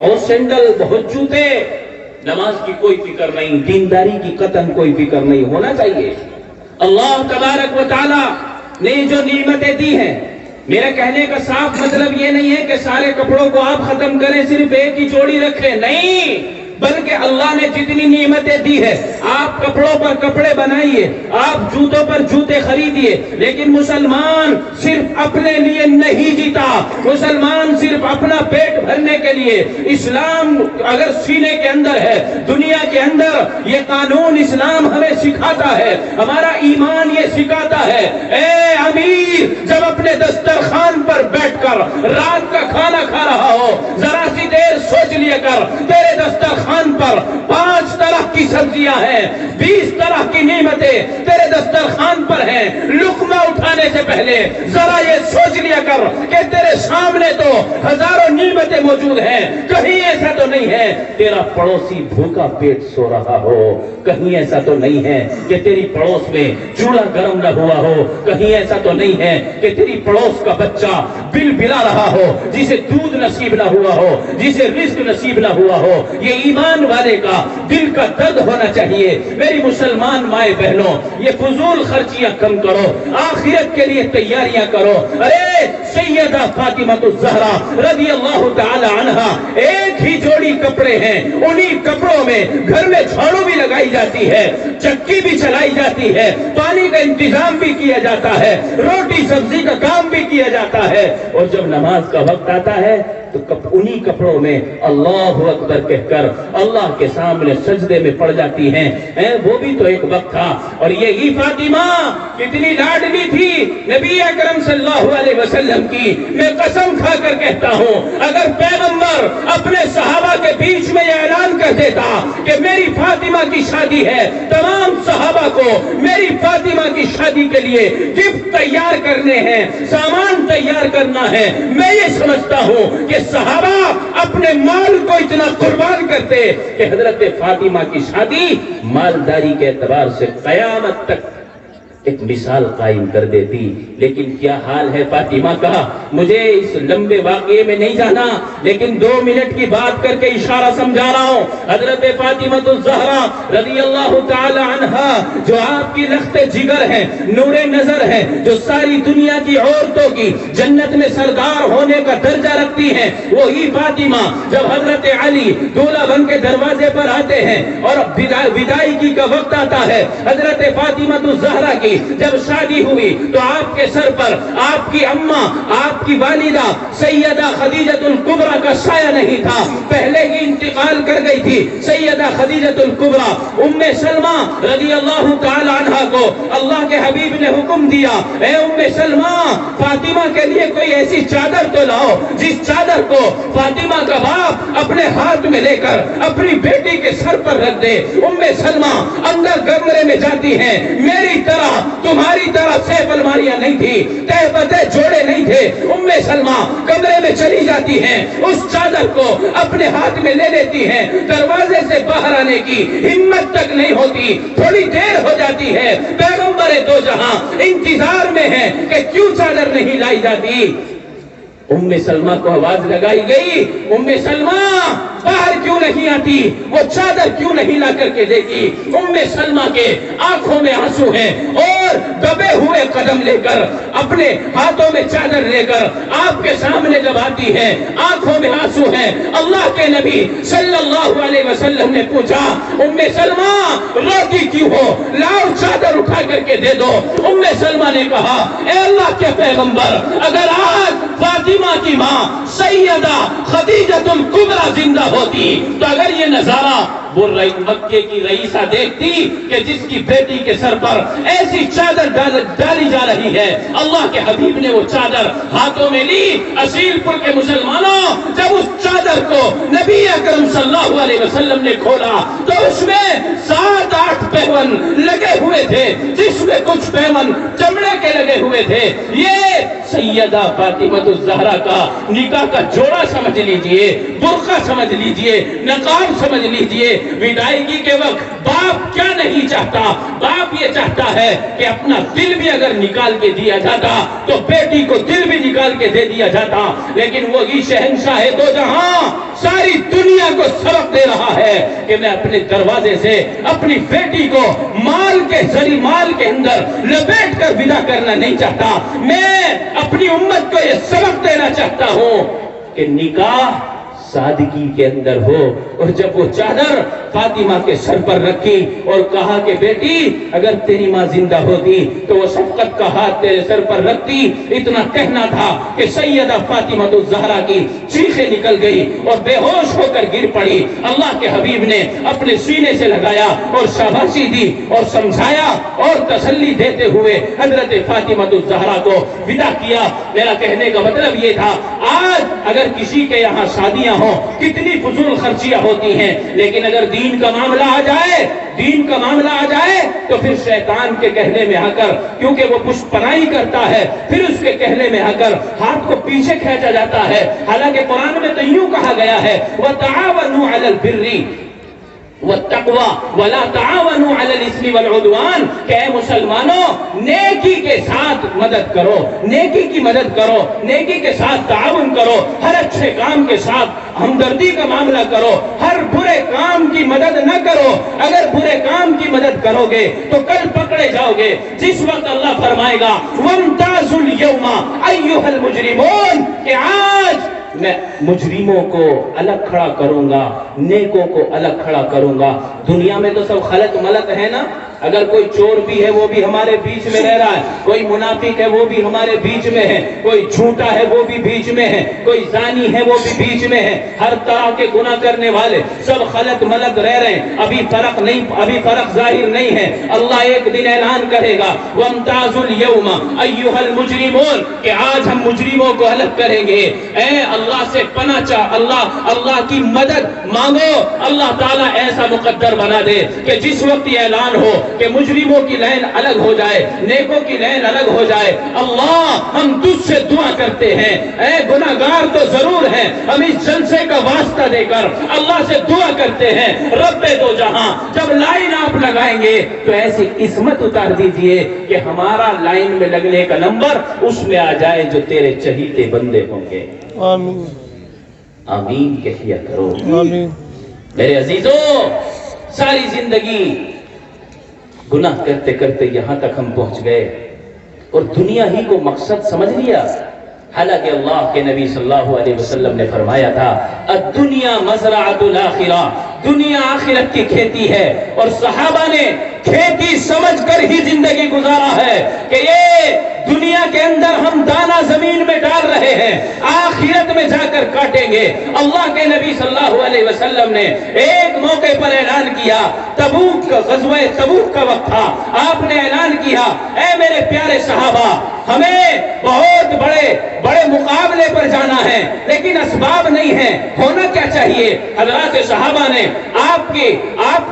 اور سینڈل، بہت جوتے، نماز کی کوئی فکر نہیں، دینداری کی قطعاً کوئی فکر نہیں ہونا چاہیے۔ اللہ تبارک و تعالی نے جو نعمتیں دی ہیں، میرا کہنے کا صاف مطلب یہ نہیں ہے کہ سارے کپڑوں کو آپ ختم کریں، صرف ایک ہی جوڑی رکھیں، نہیں، بلکہ اللہ نے جتنی نعمتیں دی ہے، آپ کپڑوں پر کپڑے بنائیے، آپ جوتوں پر جوتے خریدیے، لیکن مسلمان صرف اپنے لیے نہیں جیتا، مسلمان صرف اپنا پیٹ بھرنے کے لیے۔ اسلام اگر سینے کے اندر ہے، دنیا کے اندر، یہ قانون اسلام ہمیں سکھاتا ہے، ہمارا ایمان یہ سکھاتا ہے، اے امیر جب اپنے دسترخوان پر بیٹھ کر رات کا کھانا کھا رہا ہو، ذرا سی دیر سوچ لیا کر، تیرے دسترخوان پر 5 طرح کی سبزیاں ہیں، 20 طرح کی نعمتیں تیرے دسترخوان پر ہیں، لقمہ اٹھانے سے پہلے ذرا یہ سوچ لیا کر کہ تیرے سامنے تو ہزاروں نعمتیں موجود ہیں، کہیں ایسا تو نہیں ہے تیرا پڑوسی بھوکا پیٹ سو رہا ہو، کہیں ایسا تو نہیں ہے کہ تیری پڑوس میں چولہا گرم نہ ہوا ہو، کہیں ایسا تو نہیں ہے کہ تیری پڑوس کا بچہ بل بلا رہا ہو، جسے دودھ نصیب نہ ہوا ہو، جسے رزق نصیب نہ ہوا ہو۔ یہ ایمان والے کا دل کا درد ہونا چاہیے۔ میری مسلمان مائیں بہنوں، یہ فضول خرچیاں کم کرو، آخرت کے لیے تیاریاں کرو۔ ارے سیدہ فاطمہ الزہرا رضی اللہ تعالی عنہا، ایک ہی جوڑی کپڑے ہیں، انہی کپڑوں میں گھر میں جھاڑو بھی لگائی جاتی ہے، چکی بھی چلائی جاتی ہے، پانی کا انتظام بھی کیا جاتا ہے، روٹی سبزی کا کام بھی کیا جاتا ہے، اور جب نماز کا وقت آتا ہے تو انہی کپڑوں میں اللہ اکبر کہہ کر اللہ کے سامنے سجدے میں پڑ جاتی ہیں۔ وہ بھی تو ایک وقت تھا۔ اور یہی فاطمہ کتنی لاڈلی تھی نبی اکرم صلی اللہ علیہ وسلم کی۔ میں قسم کھا کر کہتا ہوں، اگر پیغمبر اپنے صحابہ کے بیچ میں یہ اعلان کر دیتا کہ میری فاطمہ کی شادی ہے، تمام صحابہ کو میری فاطمہ کی شادی کے لیے گفٹ تیار کرنے ہیں، سامان تیار کرنا ہے، میں یہ سمجھتا ہوں کہ صحابہ اپنے مال کو اتنا قربان کرتے کہ حضرت فاطمہ کی شادی مالداری کے اعتبار سے قیامت تک ایک مثال قائم کر دیتی۔ لیکن کیا حال ہے فاطمہ کا، مجھے اس لمبے واقعے میں نہیں جانا، لیکن 2 منٹ کی بات کر کے اشارہ سمجھا رہا ہوں۔ حضرت فاطمہ الزہرا رضی اللہ تعالی عنہا، جو آپ کی لخت جگر ہے، نور نظر ہے، جو ساری دنیا کی عورتوں کی جنت میں سردار ہونے کا درجہ رکھتی ہیں، وہی فاطمہ جب حضرت علی دولہا بن کے دروازے پر آتے ہیں اور وداعیگی کا وقت آتا ہے، حضرت فاطمہ الزہرا کی جب شادی ہوئی تو آپ کے سر پر آپ کی اماں، آپ کی والدہ سیدہ خدیجہ الکبریٰ کا سایہ نہیں تھا، پہلے ہی انتقال کر گئی تھی۔ سیدہ خدیجہ الکبریٰ ام سلمہ رضی اللہ تعالی عنہا کو اللہ کے حبیب نے حکم دیا، اے ام سلمہ، فاطمہ کے لیے کوئی ایسی چادر تو لاؤ جس چادر کو فاطمہ کا باپ اپنے ہاتھ میں لے کر اپنی بیٹی کے سر پر رکھ دے۔ ام سلمہ اندر کمرے میں جاتی ہیں، میری طرح تمہاری طرح سیف الماریاں نہیں تھی، تہبندے جوڑے نہیں تھے۔ ام سلمہ کمرے میں چلی جاتی ہیں، اس چادر کو اپنے ہاتھ میں لے لیتی ہیں، دروازے سے باہر آنے کی ہمت تک نہیں ہوتی، تھوڑی دیر ہو جاتی ہے، پیغمبر دو جہاں انتظار میں ہے کہ کیوں چادر نہیں لائی جاتی۔ ام سلمہ کو آواز لگائی گئی، ام سلمہ باہر کیوں نہیں آتی، وہ چادر کیوں نہیں لا کر کے دیتی۔ ام سلمہ کے آنکھوں میں آنسو ہیں اور دبے ہوئے قدم لے کر اپنے ہاتھوں میں چادر لے کر آپ کے سامنے جب آتی ہے، آنکھوں میں آنسو ہیں۔ اللہ کے نبی صلی اللہ علیہ وسلم نے پوچھا، ام سلمہ روتی کیوں ہو، لاؤ چادر اٹھا کر کے دے دو۔ ام سلمہ نے کہا، اے اللہ کے پیغمبر، اگر آج فاطمہ کی ماں سیدہ خدیجہ الکبریٰ زندہ ہوتی تو اگر یہ نظارہ وہ مکے کی رئیسہ دیکھتی کہ جس کی بیٹی کے سر پر ایسی چادر ڈالی جا رہی ہے، اللہ کے حبیب نے وہ چادر ہاتھوں میں لی۔ اصیل پور کے مسلمانوں، جب اس چادر کو نبی اکرم صلی اللہ علیہ وسلم نے کھولا تو اس میں 7-8 پیون لگے ہوئے تھے، جس میں کچھ پیون چمڑے کے لگے ہوئے تھے۔ یہ سیدہ فاطمہ الزہرا کا نکاح کا جوڑا سمجھ لیجئے، برقع سمجھ لیجئے، نقاب سمجھ لیجئے۔ وداعیگی کے وقت باپ کیا نہیں چاہتا، باپ یہ چاہتا ہے کہ اپنا دل بھی اگر نکال کے دیا جاتا تو بیٹی کو دل بھی نکال کے دے دیا جاتا، لیکن وہی شہنشاہ دو جہاں ساری رہا ہے کہ میں اپنے دروازے سے اپنی بیٹی کو مال کے اندر لپیٹ کر ودا کرنا نہیں چاہتا. میں اپنی امت کو یہ سبق دینا چاہتا ہوں کہ نکاح سادگی کے اندر ہو. اور جب وہ چادر فاطمہ کے سر پر رکھی اور کہا کہ بیٹی اگر تیری ماں زندہ ہوتی تو وہ شفقت کا ہاتھ تیرے سر پر رکھتی. اتنا کہنا تھا کہ سیدہ فاطمہ الزہرا کی چیخیں نکل گئی اور بے ہوش ہو کر گر پڑی. اللہ کے حبیب نے اپنے سینے سے لگایا اور شاباشی دی اور سمجھایا اور تسلی دیتے ہوئے حضرت فاطمہ الزہرا کو ودا کیا. میرا کہنے کا مطلب یہ تھا آج اگر کسی کے یہاں شادیاں ہوں کتنی فضول خرچیاں ہوتی ہیں, لیکن اگر دین کا معاملہ آ جائے تو پھر شیطان کے کہنے میں آ کر, کیونکہ وہ پشت پناہی کرتا ہے, پھر اس کے کہنے میں آ کر ہاتھ کو پیچھے کھینچا جاتا ہے. حالانکہ قرآن میں تو یوں کہا گیا ہے وَتَعَاوَنُوا عَلَى الْبِرِّ وَالتَّقْوَى وَلَا تَعَاوَنُوا عَلَى الْإِثْمِ وَالْعُدْوَانِ کہ اے مسلمانوں نیکی کے ساتھ مدد کرو, نیکی کی مدد کرو, نیکی کے ساتھ تعاون کرو, ہر اچھے کام کے ساتھ ہمدردی کا معاملہ کرو, ہر برے کام کی مدد نہ کرو. اگر برے کام کی مدد کرو گے تو کل پکڑے جاؤ گے. جس وقت اللہ فرمائے گا وَامْتَازُوا الْيَوْمَ أَيُّهَا الْمُجْرِمُونَ کہ آج میں مجرموں کو الگ کھڑا کروں گا, نیکوں کو الگ کھڑا کروں گا. دنیا میں تو سب خلط ملط ہے نا. اگر کوئی چور بھی ہے وہ بھی ہمارے بیچ میں رہ رہا ہے, کوئی منافق ہے وہ بھی ہمارے بیچ میں ہے, کوئی جھوٹا ہے وہ بھی بیچ میں ہے, کوئی زانی ہے وہ بھی بیچ میں ہے. ہر طرح کے گناہ کرنے والے سب خلط ملط رہ رہے ہیں. ابھی فرق ظاہر نہیں ہے. اللہ ایک دن اعلان کرے گا وَامْتَازُوا الْيَوْمَ أَيُّهَا الْمُجْرِمُونَ کہ آج ہم مجرموں کو الگ کریں گے. اے اللہ سے پناہ چاہ, اللہ کی مدد مانگو. اللہ تعالیٰ ایسا مقدر بنا دے کہ جس وقت یہ اعلان ہو کہ مجرموں کی لائن الگ ہو جائے, نیکوں کی لائن الگ ہو جائے. اللہ ہم تجھ سے دعا کرتے ہیں, اے گناہگار تو ضرور ہیں, ہم اس جلسے کا واسطہ دے کر اللہ سے دعا کرتے ہیں رب دو جہاں جب لائن آپ لگائیں گے تو ایسی قسمت اتار دیجئے کہ ہمارا لائن میں لگنے کا نمبر اس میں آ جائے جو تیرے چہیتے بندے ہوں گے. آمین آمین کہیا کرو. آمین. میرے عزیزوں ساری زندگی گناہ کرتے کرتے یہاں تک ہم پہنچ گئے اور دنیا ہی کو مقصد سمجھ لیا. حالانکہ اللہ کے نبی صلی اللہ علیہ وسلم نے فرمایا تھا الدنیا مزرعۃ الآخرہ, دنیا آخرت کی کھیتی ہے. اور صحابہ نے کھیتی سمجھ کر ہی زندگی گزارا ہے کہ یہ دنیا کے اندر ہم دانا زمین میں ڈال رہے ہیں, آخرت میں جا کر کاٹیں گے. اللہ کے نبی صلی اللہ علیہ وسلم نے ایک موقع پر اعلان کیا, تبوک کا غزوہ تبوک کا وقت تھا, آپ نے اعلان کیا اے میرے پیارے صحابہ ہمیں بہت بڑے مقابلے پر جانا ہے لیکن اسباب نہیں ہیں, ہونا کیا چاہیے؟ حضرات صحابہ نے آپ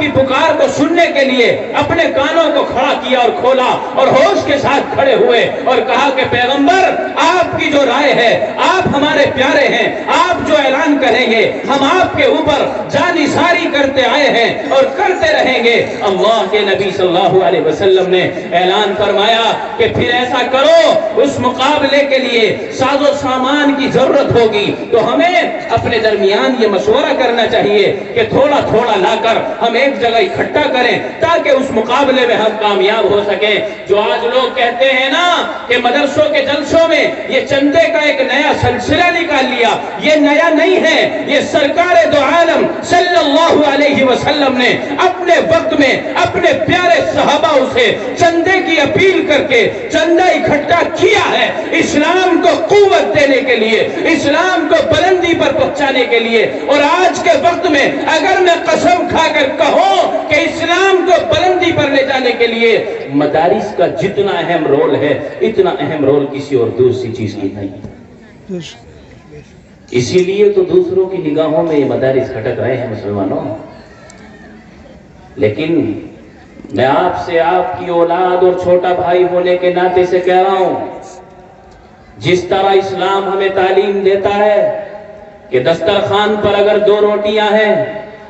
کی پکار کو سننے کے لیے اپنے کانوں کو کھڑا کیا اور کھولا اور ہوش کے ساتھ کھڑے ہوئے اور کہا کہ پیغمبر آپ کی جو رائے ہے, آپ ہمارے پیارے ہیں, آپ جو اعلان کریں گے ہم آپ کے اوپر جانثاری کرتے آئے ہیں اور کرتے رہیں گے. اللہ کے نبی صلی اللہ علیہ وسلم نے اعلان فرمایا کہ پھر ایسا کرو, اس مقابلے کے لیے ساز و سامان کی ضرورت ہوگی تو ہمیں اپنے درمیان یہ مشورہ کرنا چاہیے کہ تھوڑا تھوڑا لا کر ہم ایک جگہ اکٹھا کریں تاکہ اس مقابلے میں ہم کامیاب ہو سکیں. جو آج لوگ کہتے ہیں نا کہ مدرسوں کے جلسوں میں یہ چندے کا ایک نیا سلسلہ نکال لیا, یہ نیا نہیں ہے. یہ سرکار دو عالم صلی اللہ علیہ وسلم نے اپنے وقت میں اپنے پیارے صحابہ سے چندے کی اپیل کر کے چندہ اکٹھا کیا ہے, اسلام کو قوت دینے کے لیے, اسلام کو بلندی پر پہنچانے کے لیے. اور آج کے وقت میں اگر میں قسم کھا کر کہوں کہ اسلام کو بلندی پر لے جانے کے لیے مدارس کا جتنا اہم رول ہے اتنا اہم رول کسی اور دوسری چیز کی نہیں. اسی لیے تو دوسروں کی نگاہوں میں یہ مدارس کھٹک رہے ہیں مسلمانوں. لیکن میں آپ سے آپ کی اولاد اور چھوٹا بھائی ہونے کے ناطے سے کہہ رہا ہوں, جس طرح اسلام ہمیں تعلیم دیتا ہے کہ دسترخوان پر اگر 2 روٹیاں ہیں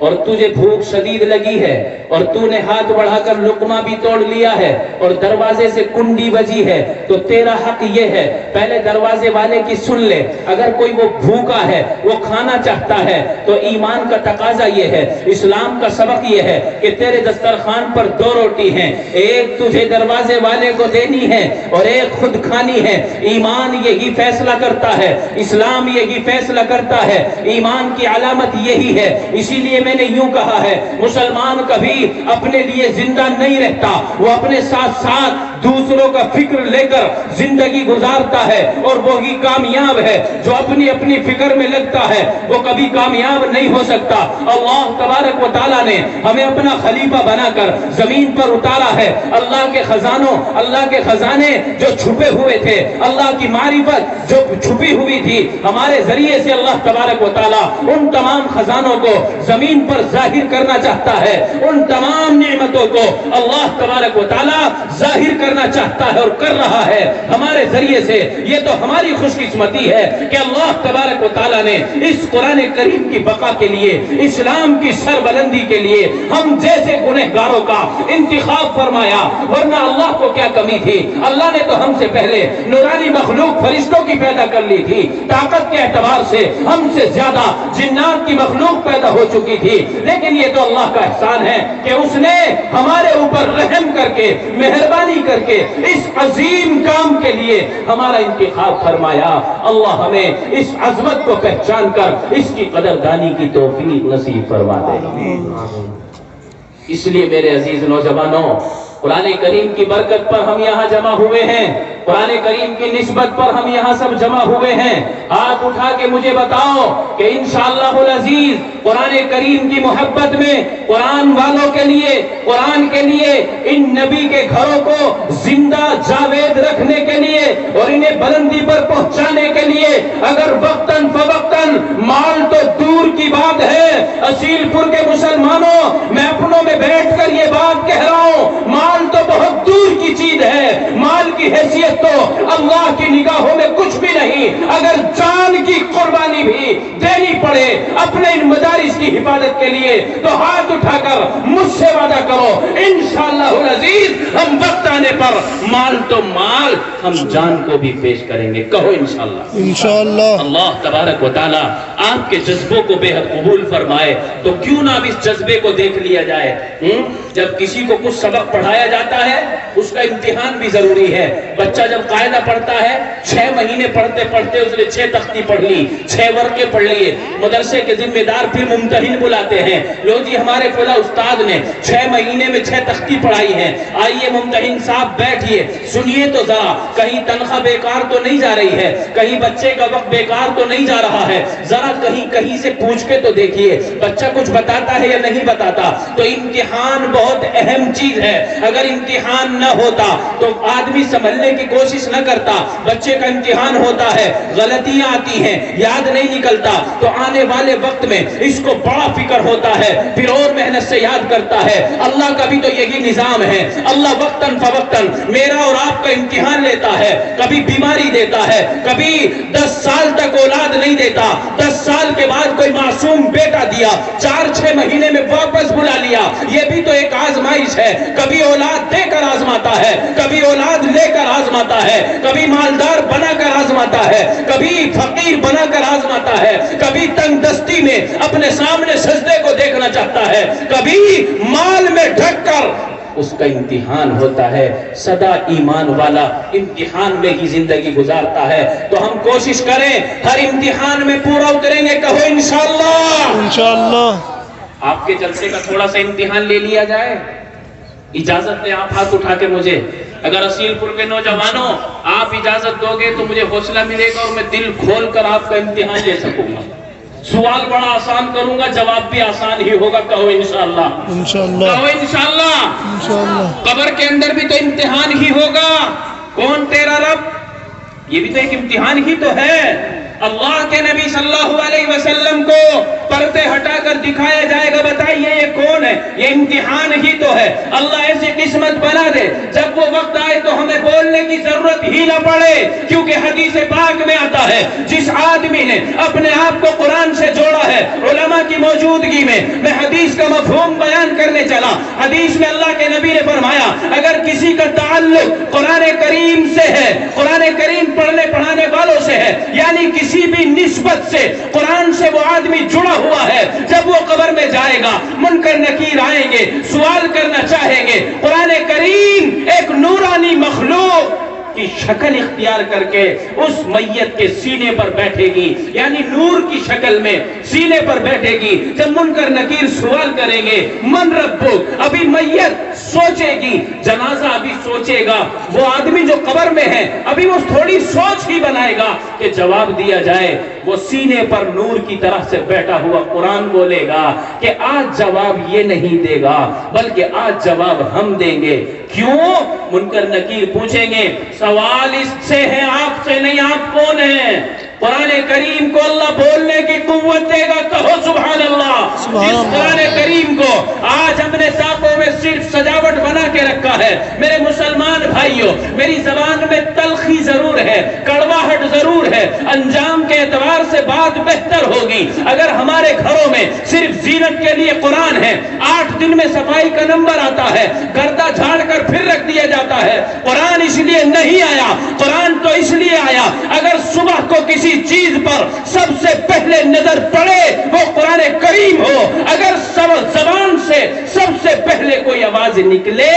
اور تجھے بھوک شدید لگی ہے اور تو نے ہاتھ بڑھا کر لقمہ بھی توڑ لیا ہے اور دروازے سے کنڈی بجی ہے تو تیرا حق یہ ہے پہلے دروازے والے کی سن لے. اگر کوئی وہ بھوکا ہے, وہ کھانا چاہتا ہے, تو ایمان کا تقاضا یہ ہے, اسلام کا سبق یہ ہے کہ تیرے دسترخوان پر 2 روٹی ہیں, ایک تجھے دروازے والے کو دینی ہے اور ایک خود کھانی ہے. ایمان یہی فیصلہ کرتا ہے, اسلام یہی فیصلہ کرتا ہے, ایمان کی علامت یہی ہے. اسی لیے میں نے یوں کہا ہے, مسلمان کبھی اپنے لیے زندہ نہیں رہتا, وہ اپنے ساتھ ساتھ دوسروں کا فکر لے کر زندگی گزارتا ہے, اور وہی کامیاب ہے. جو اپنی اپنی فکر میں لگتا ہے وہ کبھی کامیاب نہیں ہو سکتا. اللہ تبارک و تعالیٰ نے ہمیں اپنا خلیفہ بنا کر زمین پر اتارا ہے. اللہ کے خزانوں, اللہ کے خزانے جو چھپے ہوئے تھے, اللہ کی معرفت جو چھپی ہوئی تھی, ہمارے ذریعے سے اللہ تبارک و تعالیٰ ان تمام خزانوں کو زمین پر ظاہر کرنا چاہتا ہے. ان تمام نعمتوں کو اللہ تبارک و تعالیٰ ظاہر کرنا چاہتا ہے اور کر رہا ہے ہمارے ذریعے سے. یہ تو ہماری خوش قسمتی ہے کہ اللہ تبارک و تعالیٰ نے اس قرآن کریم کی بقا کے لیے, اسلام کی سربلندی کے لیے ہم جیسے گنہگاروں کا انتخاب فرمایا. ورنہ اللہ کو کیا کمی تھی؟ اللہ نے تو ہم سے پہلے نورانی مخلوق فرشتوں کی پیدا کر لی تھی. طاقت کے اعتبار سے ہم سے زیادہ جنات کی مخلوق پیدا ہو چکی تھی, لیکن یہ تو اللہ کا احسان ہے کہ اس نے ہمارے اوپر رحم کر کے, مہربانی کر کے اس عظیم کام کے لیے ہمارا انتخاب فرمایا. اللہ ہمیں اس عظمت کو پہچان کر اس کی قدردانی کی توفیق نصیب فرما دے. اس لیے میرے عزیز نوجوانوں, قرآن کریم کی برکت پر ہم یہاں جمع ہوئے ہیں, قرآن کریم کی نسبت پر ہم یہاں سب جمع ہوئے ہیں. ہاتھ اٹھا کے مجھے بتاؤ کہ انشاءاللہ العزیز قرآن کریم کی محبت میں, قرآن والوں کے لیے, قرآن کے لیے, ان نبی کے گھروں کو زندہ جاوید رکھنے کے لیے اور انہیں بلندی پر پہنچانے کے لیے اگر وقتاً فوقتاً مال تو دور کی بات ہے. اصیل پور کے مسلمانوں, میں اپنوں میں بیٹھ کر یہ بات کہہ رہا ہوں, مال تو بہت دور کی چیز ہے, مال کی حیثیت تو اللہ کی نگاہوں میں کچھ بھی نہیں. اگر جان کی قربانی بھی دینی پڑے اپنے ان مدارس کی حفاظت کے لیے تو ہاتھ اٹھا کر مجھ سے وعدہ کرو, انشاءاللہ العزیز ہم وقت آنے پر مال تو مال, ہم جان کو بھی پیش کریں گے. کہو انشاءاللہ. انشاءاللہ. اللہ تبارک و تعالی آپ کے جذبوں کو بے حد قبول فرمائے. تو کیوں نہ اب اس جذبے کو دیکھ لیا جائے. جب کسی کو کچھ سبق پڑھایا جاتا ہے اس کا امتحان بھی ضروری ہے. بچہ جب قاعدہ پڑھتا ہے 6 مہینے پڑھتے پڑھتے اس نے 6 تختی پڑھ لی, 6 ورقے پڑھ لیے. مدرسے کے ذمہ دار پھر ممتحن بلاتے ہیں, لو جی ہمارے فلاں استاد نے 6 مہینے میں 6 تختی پڑھائی ہیں, آئیے ممتحن صاحب بیٹھیے, سنیے تو ذرا, کہیں تنخواہ بیکار تو نہیں جا رہی ہے, کہیں بچے کا وقت بیکار تو نہیں جا رہا ہے, ذرا کہیں سے پوچھ کے تو دیکھیے بچہ کچھ بتاتا ہے یا نہیں بتاتا. تو امتحان بہت اہم چیز ہے. اگر امتحان نہ ہوتا تو آدمی سنبھلنے کی کوشش نہ کرتا. بچے کا امتحان ہوتا ہے, غلطیاں آتی ہیں, یاد نہیں نکلتا, تو آنے والے وقت میں اس کو بڑا فکر ہوتا ہے, پھر اور محنت سے یاد کرتا ہے. اللہ کا بھی تو یہی نظام ہے. اللہ وقتاً فوقتاً میرا اور آپ کا امتحان لیتا ہے. کبھی بیماری دیتا ہے, کبھی 10 سال تک اولاد نہیں دیتا, 10 سال کے بعد کوئی معصوم بیٹا دیا, 4-6 مہینے میں واپس بلا لیا. یہ بھی تو ایک آزمائش ہے. کبھی اولاد دے کر آزماتا ہے, کبھی اولاد لے کر آزماتا ہے, کبھی مالدار بنا کر آزماتا ہے, کبھی فقیر بنا کر آزماتا ہے, کبھی تنگ دستی میں اپنے سامنے سجدے کو دیکھنا چاہتا ہے, کبھی مال میں ڈھک کر. اس کا امتحان ہوتا ہے. سدا ایمان والا امتحان میں ہی زندگی گزارتا ہے. تو ہم کوشش کریں ہر امتحان میں پورا اتریں گے. کہو انشاءاللہ. انشاءاللہ. آپ کے جلسے کا تھوڑا سا امتحان لے لیا جائے. اجازت دیں آپ ہاتھ اٹھا کے مجھے, اگر اصیل پور کے نوجوانوں آپ اجازت دو گے تو مجھے حوصلہ ملے گا اور میں دل کھول کر آپ کا امتحان لے سکوں گا. سوال بڑا آسان کروں گا, جواب بھی آسان ہی ہوگا. کہو انشاءاللہ. انشاءاللہ. کہو انشاءاللہ. انشاءاللہ. قبر کے اندر بھی تو امتحان ہی ہوگا. کون تیرا رب, یہ بھی تو ایک امتحان ہی تو ہے. اللہ کے نبی صلی اللہ علیہ وسلم کو پردے ہٹا کر دکھایا جائے گا, بتائیے یہ کون کون ہے؟ یہ امتحان ہی تو ہے۔ اللہ ایسی قسمت بنا دے جب وہ وقت آئے تو ہمیں بولنے کی ضرورت ہی نہ پڑے، کیونکہ حدیث پاک میں آتا ہے جس آدمی نے اپنے آپ کو قرآن سے جوڑا ہے علماء کی موجودگی میں حدیث کا مفہوم بیان کرنے چلا۔ حدیث میں اللہ کے نبی نے فرمایا اگر کسی کا تعلق قرآن کریم سے ہے، قرآن کریم پڑھنے پڑھانے والوں سے ہے، یعنی کسی بھی نسبت سے قرآن سے وہ آدمی جڑا ہوا ہے، جب وہ قبر میں جائے گا منکر نکیر آئیں گے، سوال کرنا چاہیں گے، قرآن کریم ایک نورانی مخلوق کی شکل اختیار کر کے اس میت کے سینے پر بیٹھے گی، یعنی نور کی شکل میں سینے پر بیٹھے گی۔ جب منکر نکیر سوال کریں گے من ربک، ابھی میت سوچے گی، جنازہ ابھی سوچے گا، وہ آدمی جو قبر میں ہے ابھی وہ تھوڑی سوچ ہی بنائے گا کہ جواب دیا جائے، وہ سینے پر نور کی طرح سے بیٹھا ہوا قرآن بولے گا کہ آج جواب یہ نہیں دے گا بلکہ آج جواب ہم دیں گے۔ کیوں؟ منکر نکیر پوچھیں گے سوال اس سے ہے آپ سے نہیں، آپ کون ہیں؟ قرآن کریم کو اللہ بولنے کی قوت دے گا، کہو سبحان اللہ۔ اس قرآن کریم کو آج ہم نے ساقوں میں صرف سجاوٹ بنا کے رکھا ہے۔ میرے مسلمان بھائیوں، میری زبان میں تلخی ضرور ہے، کڑواہٹ ضرور ہے، انجام کے اعتبار سے بات بہتر ہوگی اگر ہمارے گھروں میں صرف زینت کے لیے قرآن ہے، 8 دن میں صفائی کا نمبر آتا ہے، گردہ جھاڑ کر پھر رکھ دیا جاتا ہے۔ قرآن اس لیے نہیں آیا، قرآن تو اس لیے آیا اگر صبح کو کسی چیز پر سب سے پہلے نظر پڑے وہ قرآن کریم ہو، اگر زبان سے سب سے پہلے کوئی آواز نکلے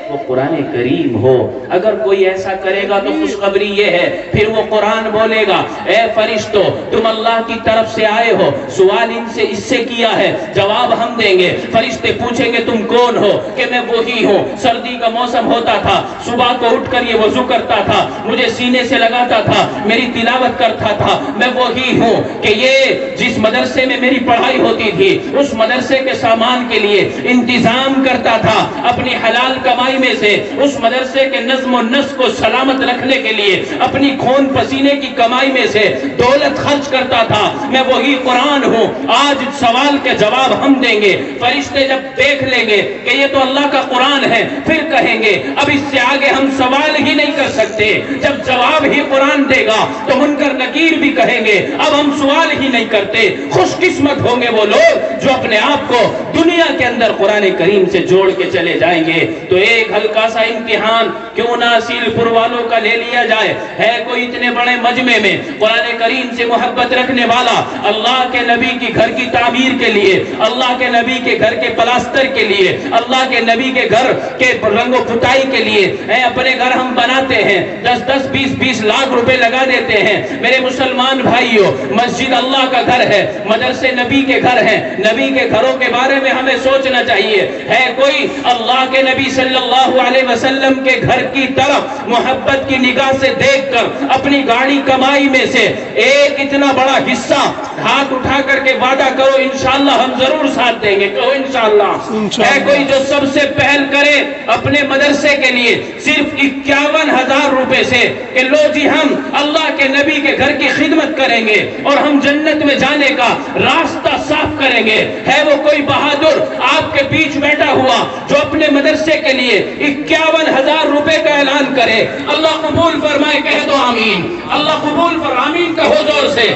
وہ قرآن کریم ہو۔ اگر کوئی ایسا کرے گا تو خوشخبری یہ ہے پھر وہ قرآن بولے گا اے فرشتوں تم اللہ کی طرف سے آئے ہو، سوال ان سے اس سے کیا ہے، جواب ہم دیں گے۔ فرشتے پوچھیں گے تم کون ہو؟ کہ میں وہی ہوں، سردی کا موسم ہوتا تھا، صبح کو اٹھ کر یہ وضو کرتا تھا، مجھے سینے سے لگاتا تھا، میری تلاوت کرتا تھا، میں وہی ہوں کہ یہ جس مدرسے میں میری پڑھائی ہوتی تھی اس مدرسے کے سامان کے لیے انتظام کرتا تھا، اپنی حلال کمائی میں سے اس مدرسے کے نظم و نسق کو سلامت رکھنے کے لیے اپنی خون پسینے کی کمائی میں سے دولت خرچ کرتا تھا، میں وہی قرآن ہوں۔ آج سوال کے جواب ہم دیں گے۔ فرشتے جب دیکھ لیں گے کہ یہ تو اللہ کا قرآن ہے پھر کہیں گے اب اس سے آگے ہم سوال ہی نہیں کر سکتے۔ جب جواب ہی قرآن دے گا تو منکر نکیر بھی کہیں گے اب ہم سوال ہی نہیں کرتے۔ خوش قسمت ہوں گے وہ لوگ جو اپنے آپ کو دنیا کے اندر قرآن کریم سے جوڑ کے چلے جائیں گے۔ تو ایک ہلکا سا امتحان کیوں نہ سیل پور والوں کا لے لیا جائے، ہے کوئی اتنے بڑے مجمع میں قرآن کریم سے محبت رکھنے والا، اللہ کے نبی کی گھر کی تعمیر کے لیے، اللہ کے نبی کے گھر کے پلاسٹر کے لیے، اللہ کے نبی کے گھر کے رنگ و پٹائی کے لیے، اپنے گھر ہم بناتے ہیں 10-10 20-20 لاکھ روپے لگا دیتے ہیں۔ میرے مسلمان بھائیوں، مسجد اللہ کا گھر ہے، مدرسے نبی کے گھر ہیں، نبی کے گھروں کے بارے میں ہمیں سوچنا چاہیے۔ ہے کوئی اللہ کے نبی صلی اللہ علیہ وسلم کے گھر کی طرف محبت کی نگاہ سے دیکھ کر اپنی گاڑی کمائی میں سے ایک اتنا بڑا حصہ ہاتھ اٹھا کر کے وعدہ کرو انشاءاللہ ہم ضرور ساتھ دیں گے، کہو انشاءاللہ۔ ہے کوئی جو سب سے پہل کرے اپنے مدرسے کے لیے صرف 51,000 روپے سے کہ لو جی ہم اللہ کے نبی کے گھر کی خدمت کریں گے اور ہم جنت میں جانے کا راستہ صاف کریں گے؟ ہے وہ کوئی بہادر آپ کے بیچ بیٹھا ہوا جو اپنے مدرسے کے لیے 51,000 روپے کا اعلان کرے؟ اللہ قبول فرمائے، کہہ دو آمین۔ اللہ قبول پر آمین کہو، زور سے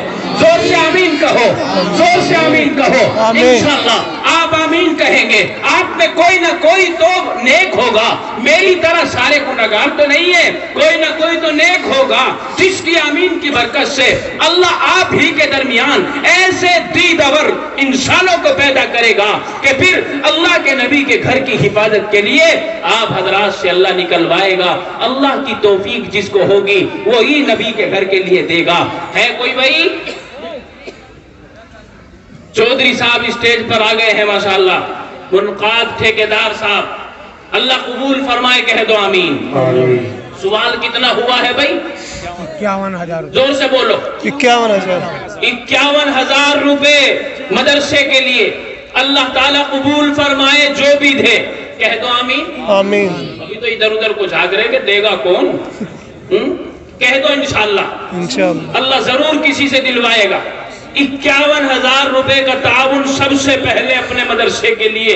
آمین کہو، زور سے آمین کہو۔ انشاءاللہ آپ آمین کہیں گے آپ میں کوئی نہ کوئی تو نیک ہوگا، میری طرح سارے گنہگار تو نہیں ہے، کوئی نہ کوئی تو نیک ہوگا جس کی آمین کی برکت سے اللہ آپ ہی کے درمیان ایسے دیدور انسانوں کو پیدا کرے گا کہ پھر اللہ کے نبی کے گھر کی حفاظت کے لیے آپ حضرات سے اللہ نکلوائے گا۔ اللہ کی توفیق جس کو ہوگی وہی نبی کے گھر کے لیے دے گا۔ ہے کوئی بھائی؟ چودھری صاحب اسٹیج پر آ گئے ہیں ماشاءاللہ، منقاد ٹھیکیدار صاحب، اللہ قبول فرمائے، کہہ دو آمین۔ سوال کتنا ہوا ہے بھائی؟ 51,000 زور سے بولو۔ 51,000 روپے مدرسے کے لیے اللہ تعالیٰ قبول فرمائے، جو بھی دے کہہ دو آمین۔ آمین۔ ابھی تو ادھر ادھر کو جھاگ رہے کہ دے گا کون؟ کہہ دو انشاءاللہ، اللہ ضرور کسی سے دلوائے گا۔ 51,000 روپے کا تعاون سب سے پہلے اپنے مدرسے کے لیے